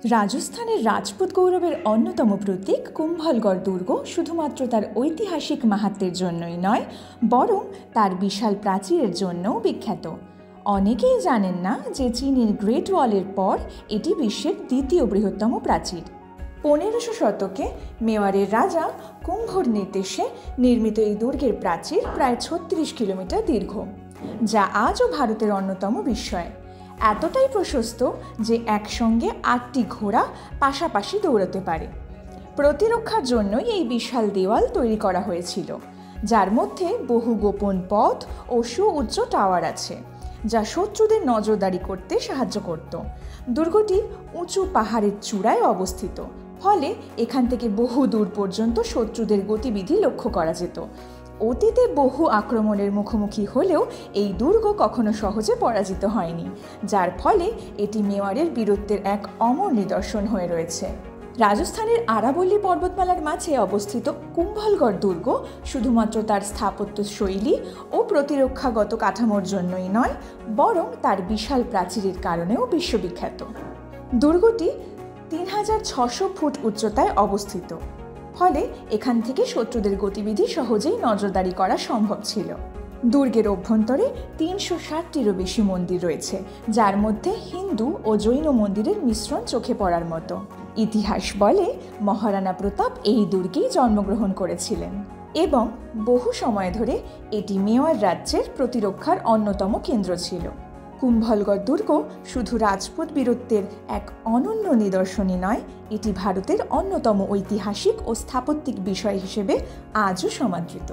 রাজস্থানের রাজপুত গৌরবের অন্যতম প্রতীক কুম্ভলগড় দুর্গ শুধুমাত্র তার ঐতিহাসিক মাহাত্ম্যের জন্যই নয়, বরং তার বিশাল প্রাচীরের জন্যও বিখ্যাত। অনেকেই জানেন না যে চীনের গ্রেট ওয়ালের পর এটি বিশ্বের দ্বিতীয় বৃহত্তম প্রাচীর। 1500 শতকে মেওয়ারের রাজা কুম্ভর নির্দেশে নির্মিত এই দুর্গের প্রাচীর প্রায় 36 কিলোমিটার দীর্ঘ, যা আজও ভারতের অন্যতম বিস্ময়। এতটাই প্রশস্ত যে একসঙ্গে 8টি ঘোড়া পাশাপাশি দৌড়াতে পারে। প্রতিরক্ষার জন্যই এই বিশাল দেওয়াল তৈরি করা হয়েছিল, যার মধ্যে বহু গোপন পথ ও সুউচ্চ টাওয়ার আছে, যা শত্রুদের নজরদারি করতে সাহায্য করত। দুর্গটি উঁচু পাহাড়ের চূড়ায় অবস্থিত, ফলে এখান থেকে বহু দূর পর্যন্ত শত্রুদের গতিবিধি লক্ষ্য করা যেত। অতীতে বহু আক্রমণের মুখোমুখি হলেও এই দুর্গ কখনো সহজে পরাজিত হয়নি, যার ফলে এটি মেওয়ারের বীরত্বের এক অমর নিদর্শন হয়ে রয়েছে। রাজস্থানের আরাবল্লী পর্বতমালার মাঝে অবস্থিত কুম্ভলগড় দুর্গ শুধুমাত্র তার স্থাপত্য শৈলী ও প্রতিরক্ষাগত কাঠামোর জন্যই নয়, বরং তার বিশাল প্রাচীরের কারণেও বিশ্ববিখ্যাত। দুর্গটি 3600 ফুট উচ্চতায় অবস্থিত, ফলে এখান থেকে শত্রুদের গতিবিধি সহজেই নজরদারি করা সম্ভব ছিল। দুর্গের অভ্যন্তরে 360টিরও বেশি মন্দির রয়েছে, যার মধ্যে হিন্দু ও জৈন মন্দিরের মিশ্রণ চোখে পড়ার মতো। ইতিহাস বলে মহারানা প্রতাপ এই দুর্গেই জন্মগ্রহণ করেছিলেন এবং বহু সময় ধরে এটি মেওয়ার রাজ্যের প্রতিরক্ষার অন্যতম কেন্দ্র ছিল। কুম্ভলগড় দুর্গ শুধু রাজপুত বীরত্বের এক অনন্য নিদর্শনই নয়, এটি ভারতের অন্যতম ঐতিহাসিক ও স্থাপত্যিক বিষয় হিসেবে আজও সমাদৃত।